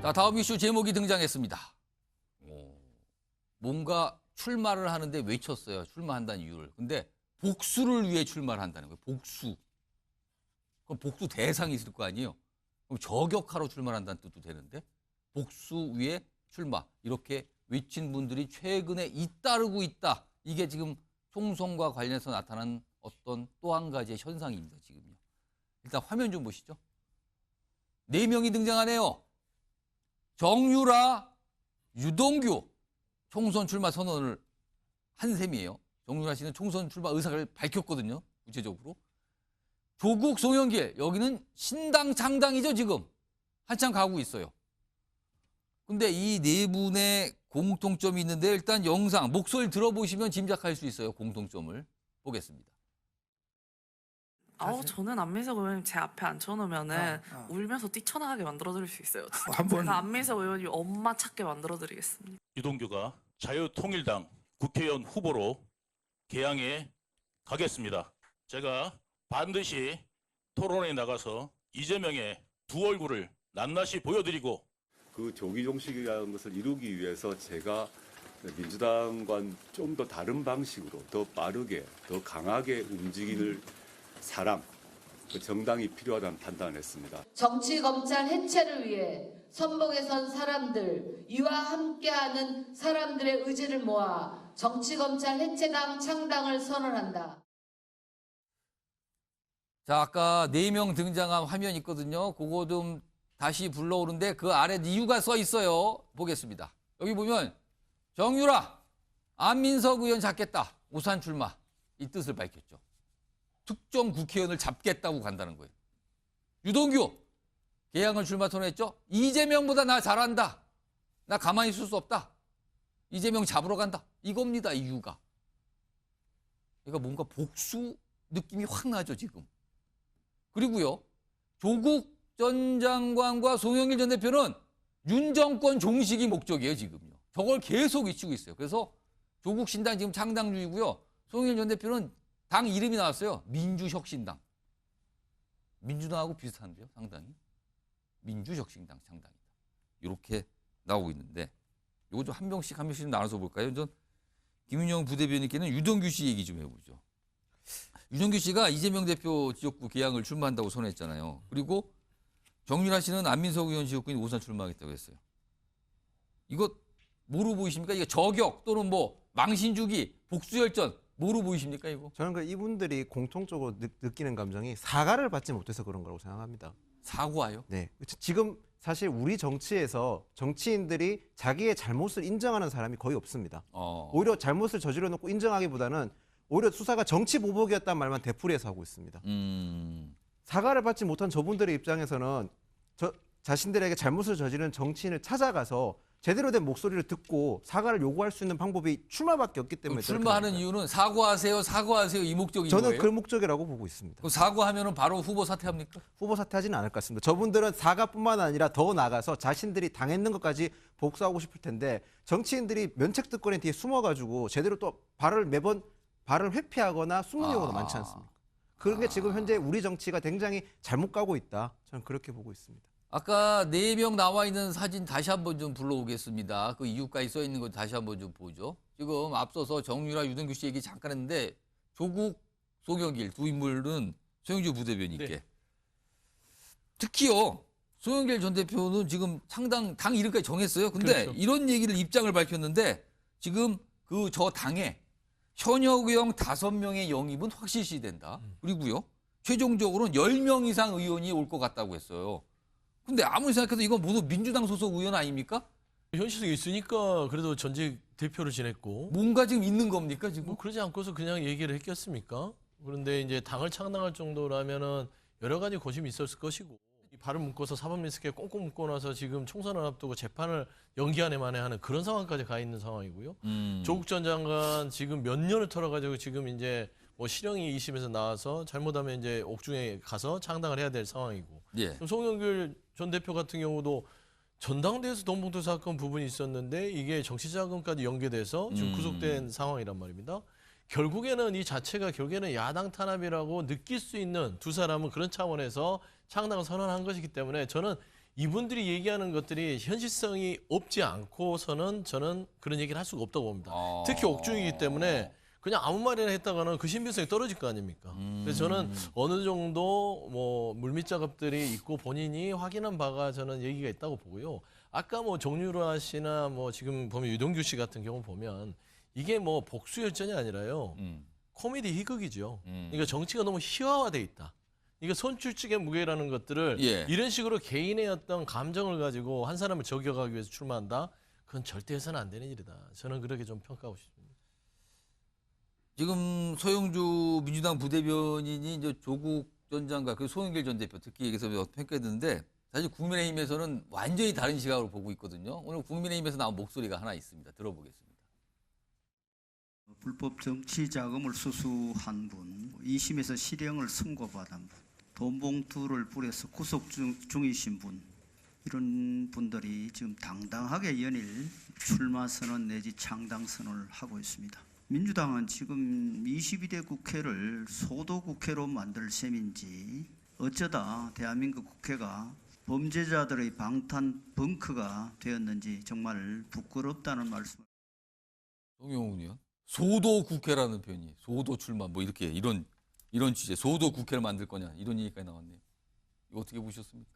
자, 다음 이슈 제목이 등장했습니다. 뭔가 출마를 하는데 외쳤어요. 출마한다는 이유를. 근데 복수를 위해 출마를 한다는 거예요. 복수. 그럼 복수 대상이 있을 거 아니에요. 그럼 저격하러 출마한다는 뜻도 되는데 복수 위해 출마. 이렇게 외친 분들이 최근에 잇따르고 있다. 이게 지금 총선과 관련해서 나타난 어떤 또 한 가지의 현상입니다. 지금요. 일단 화면 좀 보시죠. 4명이 등장하네요. 정유라, 유동규 총선 출마 선언을 한 셈이에요. 정유라 씨는 총선 출마 의사를 밝혔거든요. 구체적으로. 조국, 송영길 여기는 신당 창당이죠. 지금 한참 가고 있어요. 근데 이 네 분의 공통점이 있는데 일단 영상, 목소리 들어보시면 짐작할 수 있어요. 공통점을 보겠습니다. 저는 안민석 의원님 제 앞에 앉혀놓으면은 울면서 뛰쳐나가게 만들어드릴 수 있어요. 제가 안민석 의원님 엄마 찾게 만들어드리겠습니다. 유동규가 자유통일당 국회의원 후보로 개항에 가겠습니다. 제가 반드시 토론에 나가서 이재명의 두 얼굴을 낱낱이 보여드리고 그 조기 종식이라는 것을 이루기 위해서 제가 민주당과는 좀 더 다른 방식으로 더 빠르게 더 강하게 움직이는 사람, 그 정당이 필요하다는 판단을 했습니다. 정치검찰 해체를 위해 선봉에 선 사람들, 이와 함께하는 사람들의 의지를 모아 정치검찰 해체당 창당을 선언한다. 자, 아까 4명 등장한 화면 있거든요. 그거 좀 다시 불러오는데 그 아래 이유가 써 있어요. 보겠습니다. 여기 보면 정유라, 안민석 의원 잡겠다. 오산 출마. 이 뜻을 밝혔죠. 특정 국회의원을 잡겠다고 간다는 거예요. 유동규, 개항을 출마 선언했죠. 이재명보다 나 잘한다. 나 가만히 있을 수 없다. 이재명 잡으러 간다. 이겁니다, 이유가. 그러니까 뭔가 복수 느낌이 확 나죠, 지금. 그리고요, 조국 전 장관과 송영길 전 대표는 윤 정권 종식이 목적이에요, 지금요. 저걸 계속 외치고 있어요. 그래서 조국 신당 지금 창당 중이고요. 송영길 전 대표는 당 이름이 나왔어요. 민주혁신당. 민주당하고 비슷한데요, 상당히. 민주혁신당 창당이다. 이렇게 나오고 있는데 이거 좀 한 명씩 좀 나눠서 볼까요? 전 김윤영 부대변인께는 유동규 씨 얘기 좀 해보죠. 유동규 씨가 이재명 대표 지역구 개항을 출마한다고 선언했잖아요. 그리고 정유라 씨는 안민석 의원 지역구인 오산 출마하겠다고 했어요. 이거 뭐로 보이십니까? 이거 저격 또는 뭐 망신주기, 복수열전 뭐로 보이십니까 이거? 저는 이분들이 공통적으로 느끼는 감정이 사과를 받지 못해서 그런 거라고 생각합니다. 사과요? 네. 지금 사실 우리 정치에서 정치인들이 자기의 잘못을 인정하는 사람이 거의 없습니다. 오히려 잘못을 저질러 놓고 인정하기보다는 오히려 수사가 정치 보복이었다는 말만 되풀이해서 하고 있습니다. 사과를 받지 못한 저분들의 입장에서는 자신들에게 잘못을 저지른 정치인을 찾아가서 제대로 된 목소리를 듣고 사과를 요구할 수 있는 방법이 출마밖에 없기 때문에 출마하는 이유는 사과하세요, 사과하세요 이 목적인 저는 거예요? 그 목적이라고 보고 있습니다. 그럼 사과하면은 바로 후보 사퇴합니까? 후보 사퇴하지는 않을 것 같습니다. 저분들은 사과뿐만 아니라 더 나아가서 자신들이 당했는 것까지 복수하고 싶을 텐데 정치인들이 면책특권에 뒤에 숨어가지고 제대로 또 매번 발을 회피하거나 숨는 경우도 많지 않습니까? 그런 게 지금 현재 우리 정치가 굉장히 잘못 가고 있다. 저는 그렇게 보고 있습니다. 아까 4명 나와 있는 사진 다시 한번 좀 불러오겠습니다. 그 이유까지 써 있는 거 다시 한번 좀 보죠. 지금 앞서서 정유라, 유동규 씨 얘기 잠깐 했는데 조국, 송영길 두 인물은 송영길 부대변인께. 네. 특히요. 송영길 전 대표는 지금 창당 당 이름까지 정했어요. 근데 그렇죠. 이런 얘기를 입장을 밝혔는데 지금 저 당에 현역 의원 5명의 영입은 확실시 된다. 그리고요. 최종적으로는 10명 이상 의원이 올 것 같다고 했어요. 근데 아무리 생각해도 이건 모두 민주당 소속 의원 아닙니까? 현실에 있으니까 그래도 전직 대표를 지냈고 뭔가 지금 있는 겁니까 지금? 뭐 그러지 않고서 그냥 얘기를 했겠습니까? 그런데 이제 당을 창당할 정도라면은 여러 가지 고심이 있었을 것이고 이 발을 묶어서 사법리스크에 꽁꽁 묶고 나서 지금 총선을 앞두고 재판을 연기 안에 만에 하는 그런 상황까지 가 있는 상황이고요. 조국 전 장관 지금 몇 년을 털어가지고 지금 이제 뭐 실형이 2심에서 나와서 잘못하면 이제 옥중에 가서 창당을 해야 될 상황이고. 예. 송영길 전 대표 같은 경우도 전당대회에서 돈봉투 사건 부분이 있었는데 이게 정치자금까지 연계돼서 지금 구속된 상황이란 말입니다. 결국에는 이 자체가 결국에는 야당 탄압이라고 느낄 수 있는 두 사람은 그런 차원에서 창당을 선언한 것이기 때문에 저는 이분들이 얘기하는 것들이 현실성이 없지 않고서는 저는 그런 얘기를 할 수가 없다고 봅니다. 특히 옥중이기 때문에 그냥 아무 말이나 했다가는 그 신빙성이 떨어질 거 아닙니까? 그래서 저는 어느 정도 뭐 물밑 작업들이 있고 본인이 확인한 바가 저는 얘기가 있다고 보고요. 아까 뭐 정유라 씨나 뭐 지금 보면 유동규 씨 같은 경우 보면 이게 뭐 복수열전이 아니라요. 코미디 희극이죠. 그러니까 정치가 너무 희화화돼 있다. 이게 선출직의 무게라는 것들을 예. 이런 식으로 개인의 어떤 감정을 가지고 한 사람을 저격하기 위해서 출마한다? 그건 절대 해서는 안 되는 일이다. 저는 그렇게 좀 평가하고 싶습니다. 지금 소영주 민주당 부대변인이 이제 조국 전 장관, 그 송영길 전 대표 특히 여기서 평가했는데 사실 국민의힘에서는 완전히 다른 시각으로 보고 있거든요. 오늘 국민의힘에서 나온 목소리가 하나 있습니다. 들어보겠습니다. 불법 정치 자금을 수수한 분, 2심에서 실형을 선고받은 분, 돈 봉투를 뿌려서 구속 중이신 분, 이런 분들이 지금 당당하게 연일 출마 선언 내지 창당 선언을 하고 있습니다. 민주당은 지금 22대 국회를 소도 국회로 만들 셈인지 어쩌다 대한민국 국회가 범죄자들의 방탄 벙커가 되었는지 정말 부끄럽다는 말씀을. 송영훈 의원. 소도 국회라는 표현이 소도 출마 뭐 이렇게 이런 취재 소도 국회를 만들 거냐 이런 얘기까지 나왔네요. 이거 어떻게 보셨습니까?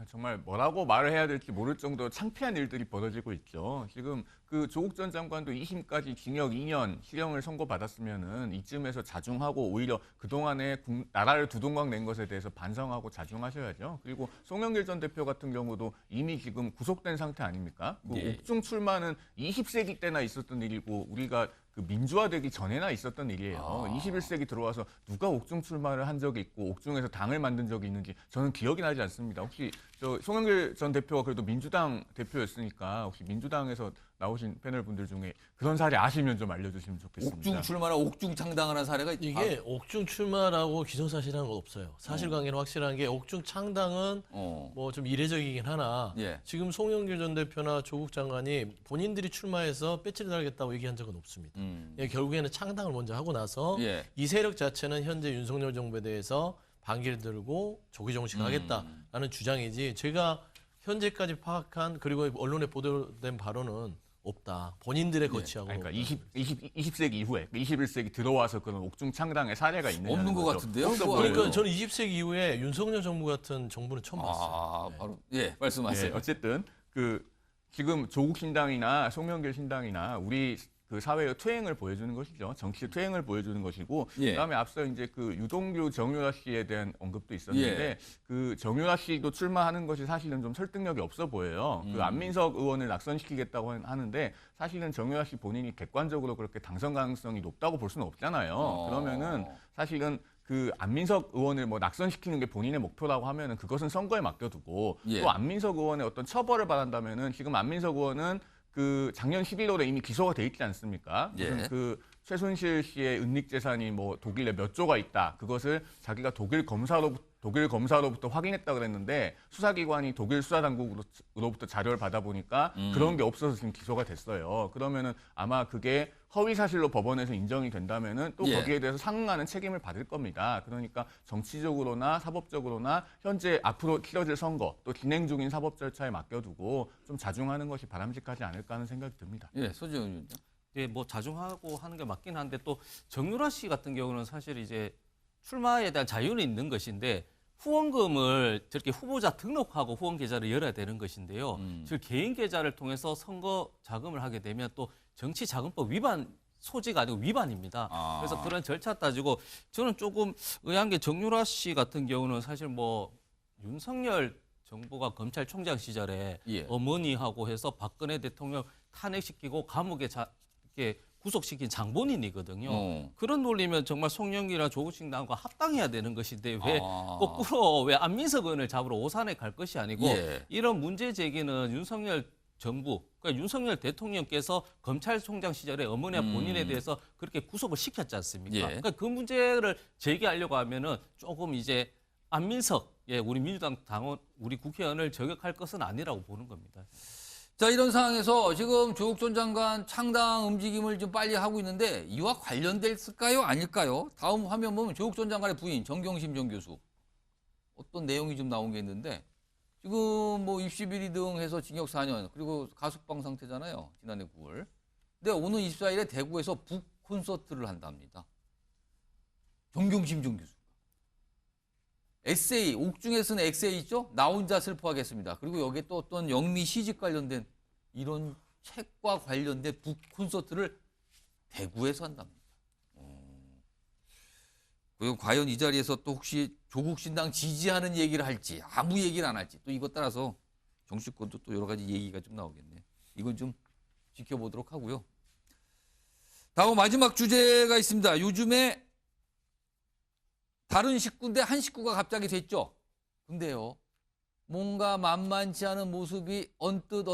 정말 뭐라고 말을 해야 될지 모를 정도로 창피한 일들이 벌어지고 있죠. 지금 그 조국 전 장관도 2심까지 징역 2년 실형을 선고받았으면은 이쯤에서 자중하고 오히려 그동안에 나라를 두동강 낸 것에 대해서 반성하고 자중하셔야죠. 그리고 송영길 전 대표 같은 경우도 이미 지금 구속된 상태 아닙니까? 그 예. 옥중 출마는 20세기 때나 있었던 일이고 우리가 그 민주화되기 전에나 있었던 일이에요. 21세기 들어와서 누가 옥중 출마를 한 적이 있고 옥중에서 당을 만든 적이 있는지 저는 기억이 나지 않습니다. 혹시 저 송영길 전 대표가 그래도 민주당 대표였으니까 혹시 민주당에서 나오신 패널 분들 중에 그런 사례 아시면 좀 알려주시면 좋겠습니다. 옥중 출마나 옥중 창당하는 사례가 이게 옥중 출마라고 기정사실한 건 없어요. 사실관계는 확실한 게 옥중 창당은 뭐 좀 이례적이긴 하나 예. 지금 송영길 전 대표나 조국 장관이 본인들이 출마해서 배치를 달겠다고 얘기한 적은 없습니다. 예, 결국에는 창당을 먼저 하고 나서 예. 이 세력 자체는 현재 윤석열 정부에 대해서 반기를 들고 조기 종식하겠다라는 주장이지 제가 현재까지 파악한 그리고 언론에 보도된 바로는 없다. 본인들의 거치하고. 그러니까 20세기 이후에 21세기 들어와서 그런 옥중 창당의 사례가 있느냐 없는 것 같은데요? 없어 그러니까 보여요. 저는 20세기 이후에 윤석열 정부 같은 정부는 처음 봤어요. 바로 예 말씀하세요. 예, 어쨌든 그 지금 조국 신당이나 송영길 신당이나 우리 그 사회의 퇴행을 보여주는 것이죠. 정치의 퇴행을 보여주는 것이고, 예. 그다음에 앞서 이제 그 유동규 정유라 씨에 대한 언급도 있었는데, 예. 그 정유라 씨도 출마하는 것이 사실은 좀 설득력이 없어 보여요. 그 안민석 의원을 낙선시키겠다고 하는데, 사실은 정유라 씨 본인이 객관적으로 그렇게 당선 가능성이 높다고 볼 수는 없잖아요. 그러면은 사실은 그 안민석 의원을 뭐 낙선시키는 게 본인의 목표라고 하면은 그것은 선거에 맡겨두고 예. 또 안민석 의원의 어떤 처벌을 바란다면은 지금 안민석 의원은 그 작년 11월에 이미 기소가 돼 있지 않습니까? 예. 무슨 그 최순실 씨의 은닉 재산이 뭐 독일에 몇 조가 있다. 그것을 자기가 독일 검사로부터 확인했다 그랬는데 수사기관이 독일 수사당국으로부터 자료를 받아보니까 그런 게 없어서 지금 기소가 됐어요. 그러면은 아마 그게 허위 사실로 법원에서 인정이 된다면은 또 예. 거기에 대해서 상응하는 책임을 받을 겁니다. 그러니까 정치적으로나 사법적으로나 현재 앞으로 치러질 선거 또 진행 중인 사법 절차에 맡겨두고 좀 자중하는 것이 바람직하지 않을까 하는 생각이 듭니다. 예, 소지영 의원님. 예, 뭐 자중하고 하는 게 맞긴 한데 또 정유라 씨 같은 경우는 사실 이제 출마에 대한 자유는 있는 것인데 후원금을 저렇게 후보자 등록하고 후원 계좌를 열어야 되는 것인데요. 즉 개인 계좌를 통해서 선거 자금을 하게 되면 또 정치자금법 위반 소지가 아니고 위반입니다. 그래서 그런 절차 따지고 저는 조금 의아한 게 정유라 씨 같은 경우는 사실 뭐 윤석열 정부가 검찰총장 시절에 예. 어머니하고 해서 박근혜 대통령 탄핵시키고 감옥에 이렇게 구속시킨 장본인이거든요. 그런 논리면 정말 송영길이나 조국 신당과 합당해야 되는 것인데 왜 거꾸로 왜 안민석 의원을 잡으러 오산에 갈 것이 아니고 예. 이런 문제 제기는 윤석열 정부, 그러니까 윤석열 대통령께서 검찰총장 시절에 어머니와 본인에 대해서 그렇게 구속을 시켰지 않습니까? 예. 그러니까 그 문제를 제기하려고 하면은 조금 이제 안민석, 우리 민주당 당원, 우리 국회의원을 저격할 것은 아니라고 보는 겁니다. 자, 이런 상황에서 지금 조국 전 장관 창당 움직임을 좀 빨리 하고 있는데 이와 관련됐을까요? 아닐까요? 다음 화면 보면 조국 전 장관의 부인 정경심 전 교수 어떤 내용이 좀 나온 게 있는데 지금 뭐 입시 비리 등 해서 징역 4년 그리고 가석방 상태잖아요. 지난해 9월. 근데 오는 24일에 대구에서 북 콘서트를 한답니다. 정경심 전 교수. 에세이, 옥중에 쓴 에세이 있죠? 나 혼자 슬퍼하겠습니다. 그리고 여기에 또 어떤 영미 시집 관련된 이런 책과 관련된 북 콘서트를 대구에서 한답니다. 그리고 과연 이 자리에서 또 혹시 조국 신당 지지하는 얘기를 할지 아무 얘기를 안 할지 또 이것 따라서 정치권도 또 여러 가지 얘기가 좀 나오겠네. 이건 좀 지켜보도록 하고요. 다음 마지막 주제가 있습니다. 요즘에 다른 식구인데 한 식구가 갑자기 됐죠. 근데요, 뭔가 만만치 않은 모습이 언뜻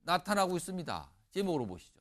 나타나고 있습니다. 제목으로 보시죠.